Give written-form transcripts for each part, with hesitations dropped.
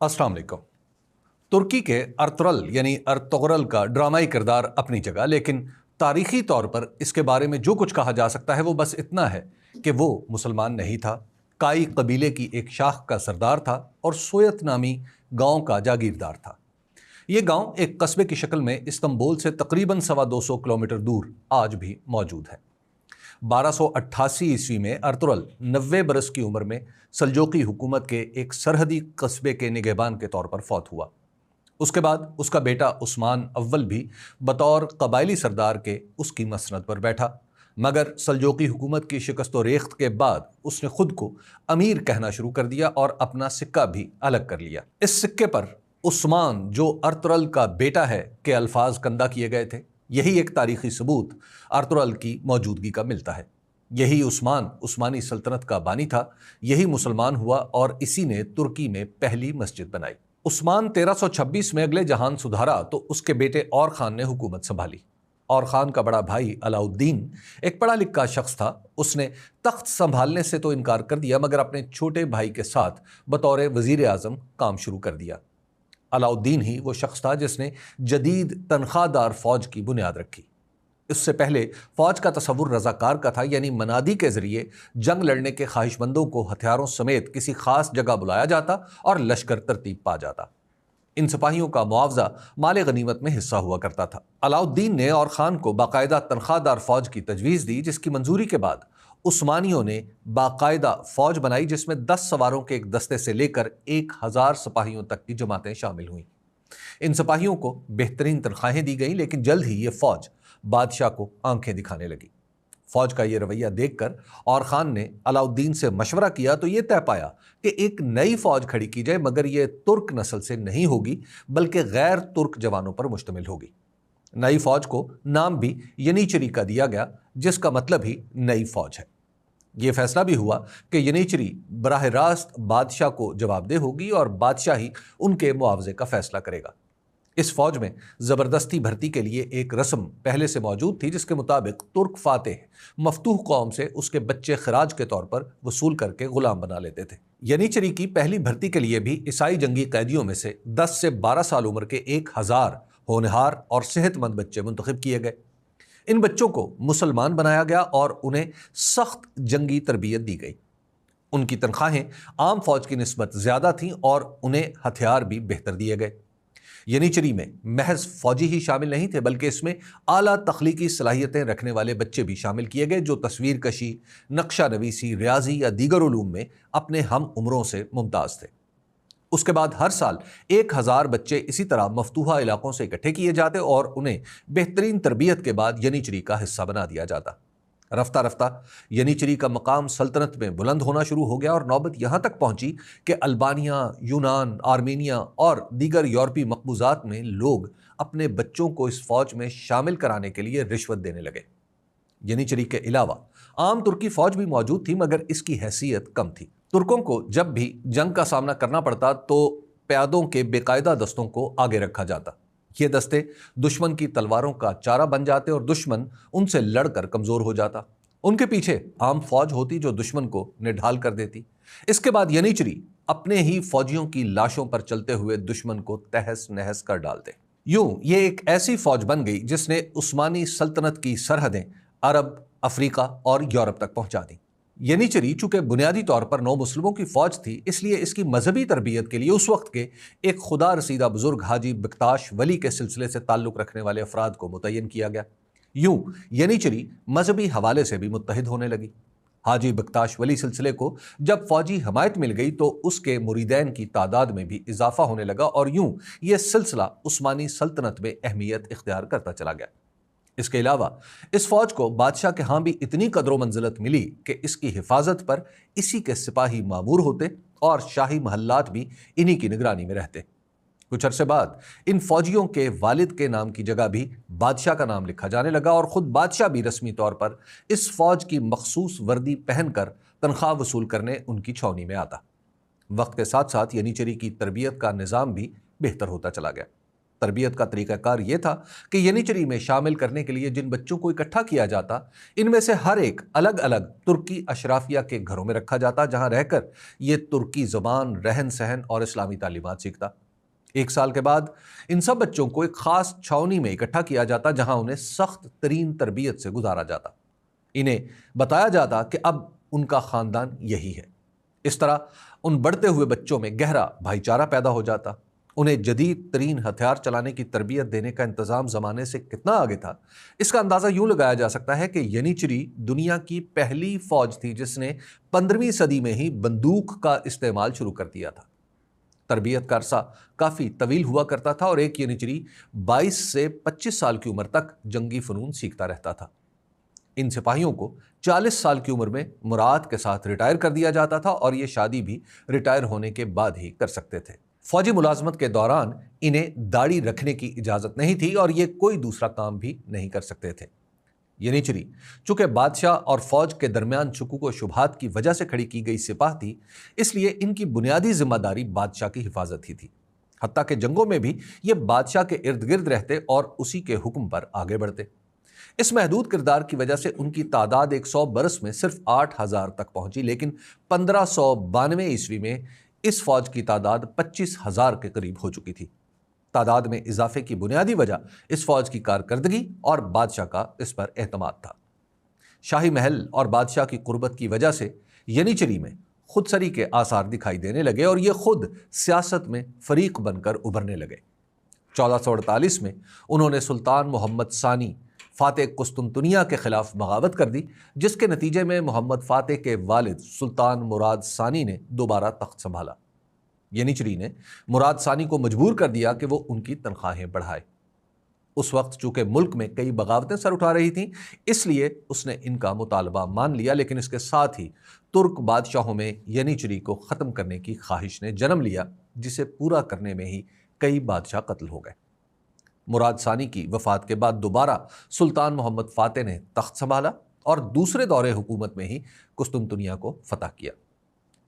السلام علیکم۔ ترکی کے ارطغرل یعنی ارطغرل کا ڈرامائی کردار اپنی جگہ، لیکن تاریخی طور پر اس کے بارے میں جو کچھ کہا جا سکتا ہے وہ بس اتنا ہے کہ وہ مسلمان نہیں تھا، کائی قبیلے کی ایک شاخ کا سردار تھا اور سویت نامی گاؤں کا جاگیردار تھا۔ یہ گاؤں ایک قصبے کی شکل میں استنبول سے تقریباً 250 کلومیٹر دور آج بھی موجود ہے۔ 1288 عیسوی میں ارطغرل 90 برس کی عمر میں سلجوقی حکومت کے ایک سرحدی قصبے کے نگہبان کے طور پر فوت ہوا۔ اس کے بعد اس کا بیٹا عثمان اول بھی بطور قبائلی سردار کے اس کی مسند پر بیٹھا، مگر سلجوقی حکومت کی شکست و ریخت کے بعد اس نے خود کو امیر کہنا شروع کر دیا اور اپنا سکہ بھی الگ کر لیا۔ اس سکے پر عثمان جو ارطغرل کا بیٹا ہے کے الفاظ کندہ کیے گئے تھے۔ یہی ایک تاریخی ثبوت ارطغرل کی موجودگی کا ملتا ہے۔ یہی عثمان عثمانی سلطنت کا بانی تھا، یہی مسلمان ہوا اور اسی نے ترکی میں پہلی مسجد بنائی۔ عثمان 1326 میں اگلے جہان سدھارا تو اس کے بیٹے اور خان نے حکومت سنبھالی۔ اور خان کا بڑا بھائی علاؤالدین ایک پڑھا لکھا شخص تھا۔ اس نے تخت سنبھالنے سے تو انکار کر دیا، مگر اپنے چھوٹے بھائی کے ساتھ بطور وزیر اعظم کام شروع کر دیا۔ علاؤالدین ہی وہ شخص تھا جس نے جدید تنخواہ دار فوج کی بنیاد رکھی۔ اس سے پہلے فوج کا تصور رضاکار کا تھا، یعنی منادی کے ذریعے جنگ لڑنے کے خواہش مندوں کو ہتھیاروں سمیت کسی خاص جگہ بلایا جاتا اور لشکر ترتیب پا جاتا۔ ان سپاہیوں کا معاوضہ مال غنیمت میں حصہ ہوا کرتا تھا۔ علاؤالدین نے اور خان کو باقاعدہ تنخواہ دار فوج کی تجویز دی، جس کی منظوری کے بعد عثمانیوں نے باقاعدہ فوج بنائی، جس میں 10 سواروں کے ایک دستے سے لے کر 1000 سپاہیوں تک کی جماعتیں شامل ہوئیں۔ ان سپاہیوں کو بہترین تنخواہیں دی گئیں، لیکن جلد ہی یہ فوج بادشاہ کو آنکھیں دکھانے لگی۔ فوج کا یہ رویہ دیکھ کر اور خان نے علاؤالدین سے مشورہ کیا تو یہ طے پایا کہ ایک نئی فوج کھڑی کی جائے، مگر یہ ترک نسل سے نہیں ہوگی بلکہ غیر ترک جوانوں پر مشتمل ہوگی۔ نئی فوج کو نام بھی ینیچری کا دیا گیا، جس کا مطلب ہی نئی فوج ہے۔ یہ فیصلہ بھی ہوا کہ ینیچری براہ راست بادشاہ کو جواب دہ ہوگی اور بادشاہ ہی ان کے معاوضے کا فیصلہ کرے گا۔ اس فوج میں زبردستی بھرتی کے لیے ایک رسم پہلے سے موجود تھی، جس کے مطابق ترک فاتح مفتوح قوم سے اس کے بچے خراج کے طور پر وصول کر کے غلام بنا لیتے تھے۔ ینیچری کی پہلی بھرتی کے لیے بھی عیسائی جنگی قیدیوں میں سے 10 سے 12 سال عمر کے 1000 ہونہار اور صحت مند بچے منتخب کیے گئے۔ ان بچوں کو مسلمان بنایا گیا اور انہیں سخت جنگی تربیت دی گئی۔ ان کی تنخواہیں عام فوج کی نسبت زیادہ تھیں اور انہیں ہتھیار بھی بہتر دیے گئے۔ ینیچری میں محض فوجی ہی شامل نہیں تھے، بلکہ اس میں اعلیٰ تخلیقی صلاحیتیں رکھنے والے بچے بھی شامل کیے گئے، جو تصویر کشی، نقشہ نویسی، ریاضی یا دیگر علوم میں اپنے ہم عمروں سے ممتاز تھے۔ اس کے بعد ہر سال 1000 بچے اسی طرح مفتوحہ علاقوں سے اکٹھے کیے جاتے اور انہیں بہترین تربیت کے بعد ینیچری کا حصہ بنا دیا جاتا۔ رفتہ رفتہ ینیچری کا مقام سلطنت میں بلند ہونا شروع ہو گیا اور نوبت یہاں تک پہنچی کہ البانیہ، یونان، آرمینیا اور دیگر یورپی مقبوضات میں لوگ اپنے بچوں کو اس فوج میں شامل کرانے کے لیے رشوت دینے لگے۔ ینیچری کے علاوہ عام ترکی فوج بھی موجود تھی، مگر اس کی حیثیت کم تھی۔ ترکوں کو جب بھی جنگ کا سامنا کرنا پڑتا تو پیادوں کے بے قاعدہ دستوں کو آگے رکھا جاتا۔ یہ دستے دشمن کی تلواروں کا چارہ بن جاتے اور دشمن ان سے لڑ کر کمزور ہو جاتا۔ ان کے پیچھے عام فوج ہوتی جو دشمن کو نڈھال کر دیتی۔ اس کے بعد ینیچری اپنے ہی فوجیوں کی لاشوں پر چلتے ہوئے دشمن کو تہس نہس کر ڈالتے۔ یوں یہ ایک ایسی فوج بن گئی جس نے عثمانی سلطنت کی سرحدیں عرب، افریقہ اور یورپ تک پہنچا دیں۔ ینیچری چونکہ بنیادی طور پر نو مسلموں کی فوج تھی، اس لیے اس کی مذہبی تربیت کے لیے اس وقت کے ایک خدا رسیدہ بزرگ حاجی بکتاش ولی کے سلسلے سے تعلق رکھنے والے افراد کو متعین کیا گیا۔ یوں ینیچری مذہبی حوالے سے بھی متحد ہونے لگی۔ حاجی بکتاش ولی سلسلے کو جب فوجی حمایت مل گئی تو اس کے مریدین کی تعداد میں بھی اضافہ ہونے لگا اور یوں یہ سلسلہ عثمانی سلطنت میں اہمیت اختیار کرتا چلا گیا۔ اس کے علاوہ اس فوج کو بادشاہ کے ہاں بھی اتنی قدر و منزلت ملی کہ اس کی حفاظت پر اسی کے سپاہی مامور ہوتے اور شاہی محلات بھی انہی کی نگرانی میں رہتے۔ کچھ عرصے بعد ان فوجیوں کے والد کے نام کی جگہ بھی بادشاہ کا نام لکھا جانے لگا اور خود بادشاہ بھی رسمی طور پر اس فوج کی مخصوص وردی پہن کر تنخواہ وصول کرنے ان کی چھاؤنی میں آتا۔ وقت کے ساتھ ساتھ ینیچری کی تربیت کا نظام بھی بہتر ہوتا چلا گیا۔ تربیت کا طریقہ کار یہ تھا کہ ینیچری میں شامل کرنے کے لیے جن بچوں کو اکٹھا کیا جاتا ان میں سے ہر ایک الگ الگ ترکی اشرافیہ کے گھروں میں رکھا جاتا، جہاں رہ کر یہ ترکی زبان، رہن سہن اور اسلامی تعلیمات سیکھتا۔ 1 سال کے بعد ان سب بچوں کو ایک خاص چھاؤنی میں اکٹھا کیا جاتا جہاں انہیں سخت ترین تربیت سے گزارا جاتا۔ انہیں بتایا جاتا کہ اب ان کا خاندان یہی ہے۔ اس طرح ان بڑھتے ہوئے بچوں میں گہرا بھائی چارہ پیدا ہو جاتا۔ انہیں جدید ترین ہتھیار چلانے کی تربیت دینے کا انتظام زمانے سے کتنا آگے تھا، اس کا اندازہ یوں لگایا جا سکتا ہے کہ ینیچری دنیا کی پہلی فوج تھی جس نے 15ویں صدی میں ہی بندوق کا استعمال شروع کر دیا تھا۔ تربیت کا عرصہ کافی طویل ہوا کرتا تھا اور ایک ینیچری 22 سے 25 سال کی عمر تک جنگی فنون سیکھتا رہتا تھا۔ ان سپاہیوں کو 40 سال کی عمر میں مراعات کے ساتھ ریٹائر کر دیا جاتا تھا اور یہ شادی بھی ریٹائر ہونے کے بعد ہی کر سکتے تھے۔ فوجی ملازمت کے دوران انہیں داڑھی رکھنے کی اجازت نہیں تھی اور یہ کوئی دوسرا کام بھی نہیں کر سکتے تھے۔ ینیچری چونکہ بادشاہ اور فوج کے درمیان شکوک و شبہات کی وجہ سے کھڑی کی گئی سپاہ تھی، اس لیے ان کی بنیادی ذمہ داری بادشاہ کی حفاظت ہی تھی۔ حتیٰ کہ جنگوں میں بھی یہ بادشاہ کے ارد گرد رہتے اور اسی کے حکم پر آگے بڑھتے۔ اس محدود کردار کی وجہ سے ان کی تعداد 100 برس میں صرف 8000 تک پہنچی، لیکن 1592 عیسوی میں اس فوج کی تعداد 25000 کے قریب ہو چکی تھی۔ تعداد میں اضافے کی بنیادی وجہ اس فوج کی کارکردگی اور بادشاہ کا اس پر اعتماد تھا۔ شاہی محل اور بادشاہ کی قربت کی وجہ سے ینیچری میں خود سری کے آثار دکھائی دینے لگے اور یہ خود سیاست میں فریق بن کر ابھرنے لگے۔ 1448 میں انہوں نے سلطان محمد ثانی فاتح قسطنطنیہ کے خلاف بغاوت کر دی، جس کے نتیجے میں محمد فاتح کے والد سلطان مراد ثانی نے دوبارہ تخت سنبھالا۔ ینیچری نے مراد ثانی کو مجبور کر دیا کہ وہ ان کی تنخواہیں بڑھائے۔ اس وقت چونکہ ملک میں کئی بغاوتیں سر اٹھا رہی تھیں، اس لیے اس نے ان کا مطالبہ مان لیا، لیکن اس کے ساتھ ہی ترک بادشاہوں میں ینیچری کو ختم کرنے کی خواہش نے جنم لیا، جسے پورا کرنے میں ہی کئی بادشاہ قتل ہو گئے۔ مراد ثانی کی وفات کے بعد دوبارہ سلطان محمد فاتح نے تخت سنبھالا اور دوسرے دور حکومت میں ہی قسطنطنیہ کو فتح کیا۔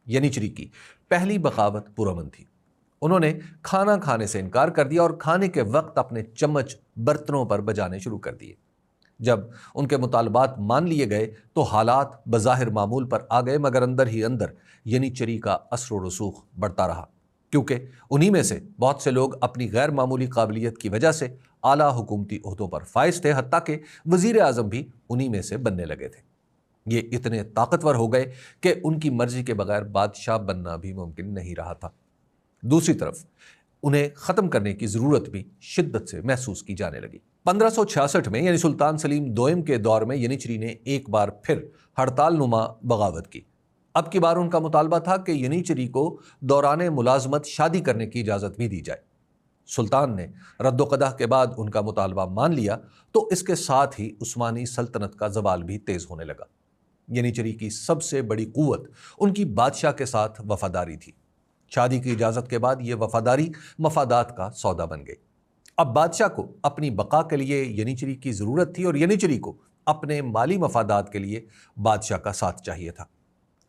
ینیچری کی پہلی بغاوت پرامن تھی۔ انہوں نے کھانا کھانے سے انکار کر دیا اور کھانے کے وقت اپنے چمچ برتنوں پر بجانے شروع کر دیے۔ جب ان کے مطالبات مان لیے گئے تو حالات بظاہر معمول پر آ گئے، مگر اندر ہی اندر ینیچری کا اثر و رسوخ بڑھتا رہا، کیونکہ انہی میں سے بہت سے لوگ اپنی غیر معمولی قابلیت کی وجہ سے اعلیٰ حکومتی عہدوں پر فائز تھے، حتیٰ کہ وزیر اعظم بھی انہی میں سے بننے لگے تھے۔ یہ اتنے طاقتور ہو گئے کہ ان کی مرضی کے بغیر بادشاہ بننا بھی ممکن نہیں رہا تھا۔ دوسری طرف انہیں ختم کرنے کی ضرورت بھی شدت سے محسوس کی جانے لگی۔ 1566 میں یعنی سلطان سلیم دوئم کے دور میں ینیچری نے ایک بار پھر ہڑتال نما بغاوت کی۔ اب کی بار ان کا مطالبہ تھا کہ ینیچری کو دوران ملازمت شادی کرنے کی اجازت بھی دی جائے۔ سلطان نے رد و قدح کے بعد ان کا مطالبہ مان لیا تو اس کے ساتھ ہی عثمانی سلطنت کا زوال بھی تیز ہونے لگا۔ ینیچری کی سب سے بڑی قوت ان کی بادشاہ کے ساتھ وفاداری تھی۔ شادی کی اجازت کے بعد یہ وفاداری مفادات کا سودا بن گئی۔ اب بادشاہ کو اپنی بقا کے لیے ینیچری کی ضرورت تھی اور ینیچری کو اپنے مالی مفادات کے لیے بادشاہ کا ساتھ چاہیے تھا۔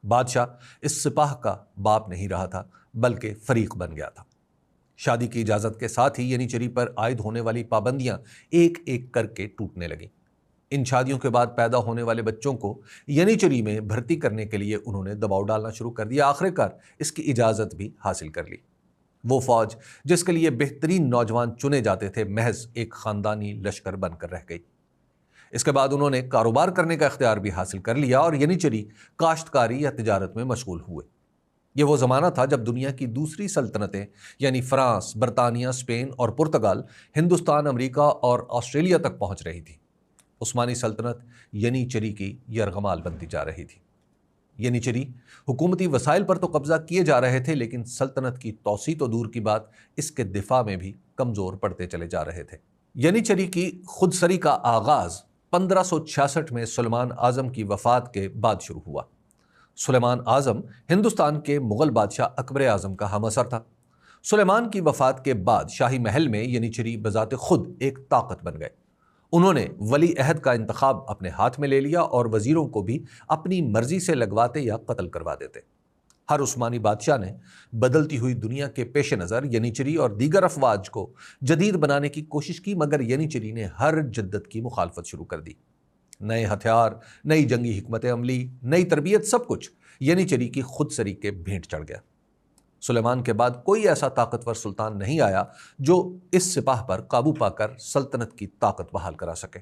بادشاہ اس سپاہ کا باپ نہیں رہا تھا بلکہ فریق بن گیا تھا۔ شادی کی اجازت کے ساتھ ہی ینیچری پر عائد ہونے والی پابندیاں ایک ایک کر کے ٹوٹنے لگیں۔ ان شادیوں کے بعد پیدا ہونے والے بچوں کو ینیچری میں بھرتی کرنے کے لیے انہوں نے دباؤ ڈالنا شروع کر دیا۔ آخرکار اس کی اجازت بھی حاصل کر لی۔ وہ فوج جس کے لیے بہترین نوجوان چنے جاتے تھے محض ایک خاندانی لشکر بن کر رہ گئی۔ اس کے بعد انہوں نے کاروبار کرنے کا اختیار بھی حاصل کر لیا اور ینیچری کاشتکاری یا تجارت میں مشغول ہوئے۔ یہ وہ زمانہ تھا جب دنیا کی دوسری سلطنتیں یعنی فرانس، برطانیہ، اسپین اور پرتگال ہندوستان، امریکہ اور آسٹریلیا تک پہنچ رہی تھی۔ عثمانی سلطنت ینیچری کی یرغمال بنتی جا رہی تھی۔ ینیچری حکومتی وسائل پر تو قبضہ کیے جا رہے تھے، لیکن سلطنت کی توسیع تو دور کی بات، اس کے دفاع میں بھی کمزور پڑتے چلے جا رہے تھے۔ ینیچری کی خود سری کا آغاز 1566 میں سلیمان اعظم کی وفات کے بعد شروع ہوا۔ سلیمان اعظم ہندوستان کے مغل بادشاہ اکبر اعظم کا ہم اثر تھا۔ سلیمان کی وفات کے بعد شاہی محل میں ینیچری بذات خود ایک طاقت بن گئے۔ انہوں نے ولی عہد کا انتخاب اپنے ہاتھ میں لے لیا اور وزیروں کو بھی اپنی مرضی سے لگواتے یا قتل کروا دیتے۔ ہر عثمانی بادشاہ نے بدلتی ہوئی دنیا کے پیش نظر ینیچری اور دیگر افواج کو جدید بنانے کی کوشش کی، مگر ینیچری نے ہر جدت کی مخالفت شروع کر دی۔ نئے ہتھیار، نئی جنگی حکمت عملی، نئی تربیت، سب کچھ ینیچری کی خود سری کے بھینٹ چڑھ گیا۔ سلیمان کے بعد کوئی ایسا طاقتور سلطان نہیں آیا جو اس سپاہ پر قابو پا کر سلطنت کی طاقت بحال کرا سکے۔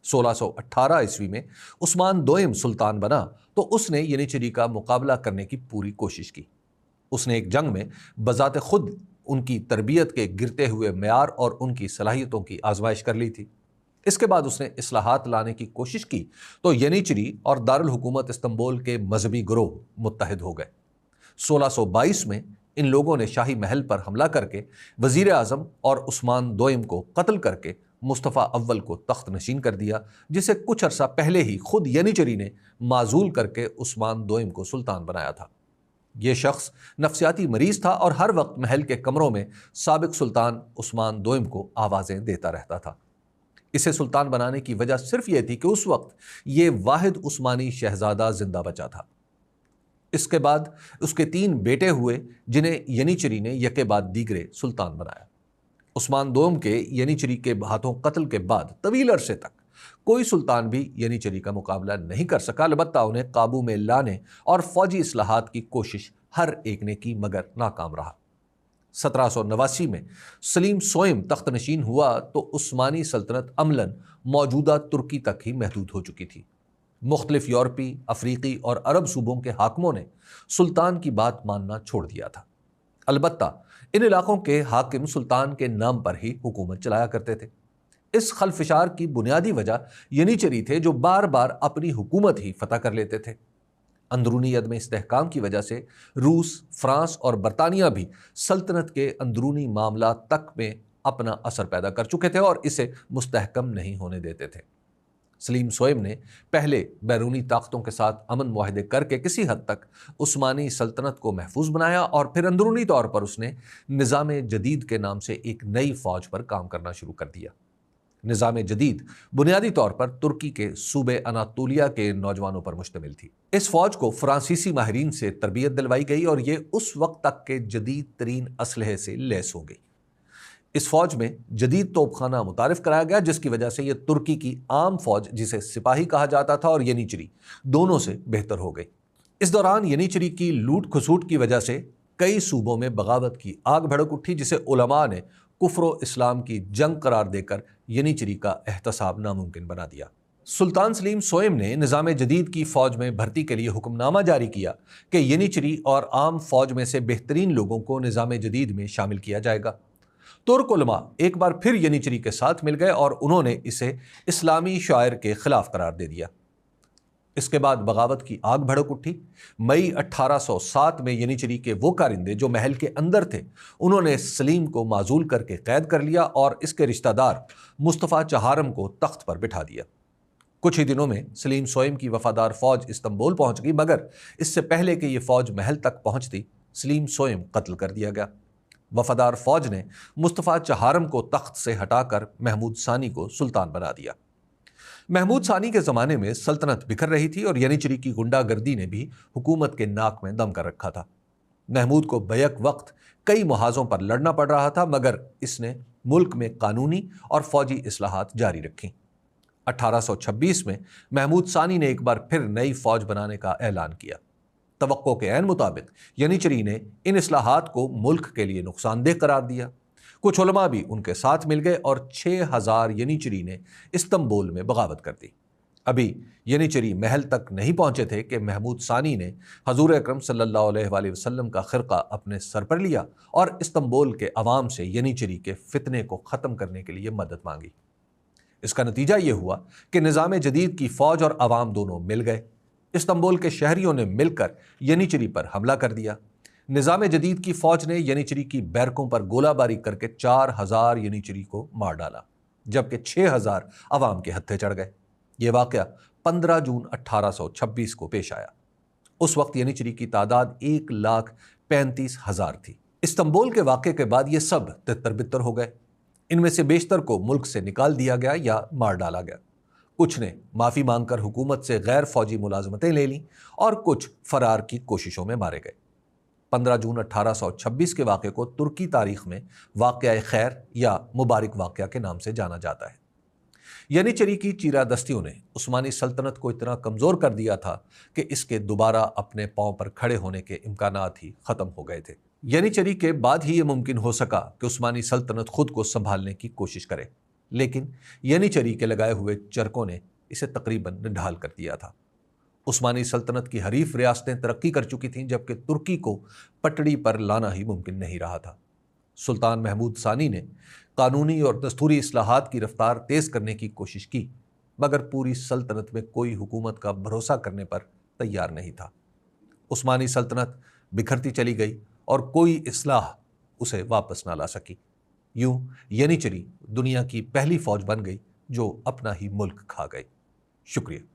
1618 عیسوی میں عثمان دوئم سلطان بنا تو اس نے ینیچری کا مقابلہ کرنے کی پوری کوشش کی۔ اس نے ایک جنگ میں بذات خود ان کی تربیت کے گرتے ہوئے معیار اور ان کی صلاحیتوں کی آزمائش کر لی تھی۔ اس کے بعد اس نے اصلاحات لانے کی کوشش کی تو ینیچری اور دارالحکومت استنبول کے مذہبی گروہ متحد ہو گئے۔ 1622 میں ان لوگوں نے شاہی محل پر حملہ کر کے وزیر اعظم اور عثمان دوئم کو قتل کر کے مصطفیٰ اول کو تخت نشین کر دیا، جسے کچھ عرصہ پہلے ہی خود ینیچری نے معزول کر کے عثمان دوئم کو سلطان بنایا تھا۔ یہ شخص نفسیاتی مریض تھا اور ہر وقت محل کے کمروں میں سابق سلطان عثمان دوئم کو آوازیں دیتا رہتا تھا۔ اسے سلطان بنانے کی وجہ صرف یہ تھی کہ اس وقت یہ واحد عثمانی شہزادہ زندہ بچا تھا۔ اس کے بعد اس کے 3 بیٹے ہوئے جنہیں ینیچری نے یکے بعد دیگرے سلطان بنایا۔ عثمان دوم کے ینیچری کے ہاتھوں قتل کے بعد طویل عرصے تک کوئی سلطان بھی ینیچری کا مقابلہ نہیں کر سکا، البتہ انہیں قابو میں لانے اور فوجی اصلاحات کی کوشش ہر ایک نے کی مگر ناکام رہا۔ 1789 میں سلیم سوئم تخت نشین ہوا تو عثمانی سلطنت عملاً موجودہ ترکی تک ہی محدود ہو چکی تھی۔ مختلف یورپی، افریقی اور عرب صوبوں کے حاکموں نے سلطان کی بات ماننا چھوڑ دیا تھا۔ البتہ ان علاقوں کے حاکم سلطان کے نام پر ہی حکومت چلایا کرتے تھے۔ اس خلفشار کی بنیادی وجہ ینیچری تھے جو بار بار اپنی حکومت ہی فتح کر لیتے تھے۔ اندرونی عدم استحکام کی وجہ سے روس، فرانس اور برطانیہ بھی سلطنت کے اندرونی معاملات تک میں اپنا اثر پیدا کر چکے تھے اور اسے مستحکم نہیں ہونے دیتے تھے۔ سلیم سوئم نے پہلے بیرونی طاقتوں کے ساتھ امن معاہدے کر کے کسی حد تک عثمانی سلطنت کو محفوظ بنایا اور پھر اندرونی طور پر اس نے نظام جدید کے نام سے ایک نئی فوج پر کام کرنا شروع کر دیا۔ نظام جدید بنیادی طور پر ترکی کے صوبے اناطولیہ کے نوجوانوں پر مشتمل تھی۔ اس فوج کو فرانسیسی ماہرین سے تربیت دلوائی گئی اور یہ اس وقت تک کے جدید ترین اسلحے سے لیس ہو گئی۔ اس فوج میں جدید توپ خانہ متعارف کرایا گیا، جس کی وجہ سے یہ ترکی کی عام فوج جسے سپاہی کہا جاتا تھا اور ینیچری دونوں سے بہتر ہو گئی۔ اس دوران ینیچری کی لوٹ کھسوٹ کی وجہ سے کئی صوبوں میں بغاوت کی آگ بھڑک اٹھی، جسے علماء نے کفر و اسلام کی جنگ قرار دے کر ینیچری کا احتساب ناممکن بنا دیا۔ سلطان سلیم سوئم نے نظام جدید کی فوج میں بھرتی کے لیے حکم نامہ جاری کیا کہ ینیچری اور عام فوج میں سے بہترین لوگوں کو نظام جدید میں شامل کیا جائے گا۔ ترک علماء ایک بار پھر ینیچری کے ساتھ مل گئے اور انہوں نے اسے اسلامی شاعر کے خلاف قرار دے دیا۔ اس کے بعد بغاوت کی آگ بھڑک اٹھی۔ مئی 1807 میں ینیچری کے وہ کارندے جو محل کے اندر تھے، انہوں نے سلیم کو معزول کر کے قید کر لیا اور اس کے رشتہ دار مصطفیٰ چہارم کو تخت پر بٹھا دیا۔ کچھ ہی دنوں میں سلیم سوئم کی وفادار فوج استنبول پہنچ گئی، مگر اس سے پہلے کہ یہ فوج محل تک پہنچتی، سلیم سوئم قتل کر دیا گیا۔ وفادار فوج نے مصطفیٰ چہارم کو تخت سے ہٹا کر محمود ثانی کو سلطان بنا دیا۔ محمود ثانی کے زمانے میں سلطنت بکھر رہی تھی اور ینیچری کی غنڈہ گردی نے بھی حکومت کے ناک میں دم کر رکھا تھا۔ محمود کو بیک وقت کئی محاذوں پر لڑنا پڑ رہا تھا، مگر اس نے ملک میں قانونی اور فوجی اصلاحات جاری رکھیں۔ 1826 میں محمود ثانی نے ایک بار پھر نئی فوج بنانے کا اعلان کیا۔ توقع کے عین مطابق ینیچری نے ان اصلاحات کو ملک کے لیے نقصان دہ قرار دیا۔ کچھ علماء بھی ان کے ساتھ مل گئے اور 6000 ینیچری نے استنبول میں بغاوت کر دی۔ ابھی ینیچری محل تک نہیں پہنچے تھے کہ محمود ثانی نے حضور اکرم صلی اللہ علیہ وآلہ وسلم کا خرقہ اپنے سر پر لیا اور استنبول کے عوام سے ینیچری کے فتنے کو ختم کرنے کے لیے مدد مانگی۔ اس کا نتیجہ یہ ہوا کہ نظام جدید کی فوج اور عوام دونوں مل گئے۔ استنبول کے شہریوں نے مل کر ینیچری پر حملہ کر دیا۔ نظام جدید کی فوج نے ینیچری کی بیرکوں پر گولہ باری کر کے 4000 ینیچری کو مار ڈالا، جبکہ 6000 عوام کے ہتھے چڑھ گئے۔ یہ واقعہ 15 جون 1826 کو پیش آیا۔ اس وقت ینیچری کی تعداد 1,35,000 تھی۔ استنبول کے واقعے کے بعد یہ سب تتر بتر ہو گئے۔ ان میں سے بیشتر کو ملک سے نکال دیا گیا یا مار ڈالا گیا۔ کچھ نے معافی مانگ کر حکومت سے غیر فوجی ملازمتیں لے لیں اور کچھ فرار کی کوششوں میں مارے گئے۔ 15 جون 1826 کے واقعے کو ترکی تاریخ میں واقعہ خیر یا مبارک واقعہ کے نام سے جانا جاتا ہے۔ ینیچری کی چیرہ دستیوں نے عثمانی سلطنت کو اتنا کمزور کر دیا تھا کہ اس کے دوبارہ اپنے پاؤں پر کھڑے ہونے کے امکانات ہی ختم ہو گئے تھے۔ ینیچری کے بعد ہی یہ ممکن ہو سکا کہ عثمانی سلطنت خود کو سنبھالنے کی کوشش کرے، لیکن ینیچری کے لگائے ہوئے چرکوں نے اسے تقریباً نڈھال کر دیا تھا۔ عثمانی سلطنت کی حریف ریاستیں ترقی کر چکی تھیں، جبکہ ترکی کو پٹڑی پر لانا ہی ممکن نہیں رہا تھا۔ سلطان محمود ثانی نے قانونی اور دستوری اصلاحات کی رفتار تیز کرنے کی کوشش کی، مگر پوری سلطنت میں کوئی حکومت کا بھروسہ کرنے پر تیار نہیں تھا۔ عثمانی سلطنت بکھرتی چلی گئی اور کوئی اصلاح اسے واپس نہ لا سکی۔ یوں ینیچری دنیا کی پہلی فوج بن گئی جو اپنا ہی ملک کھا گئی۔ شکریہ۔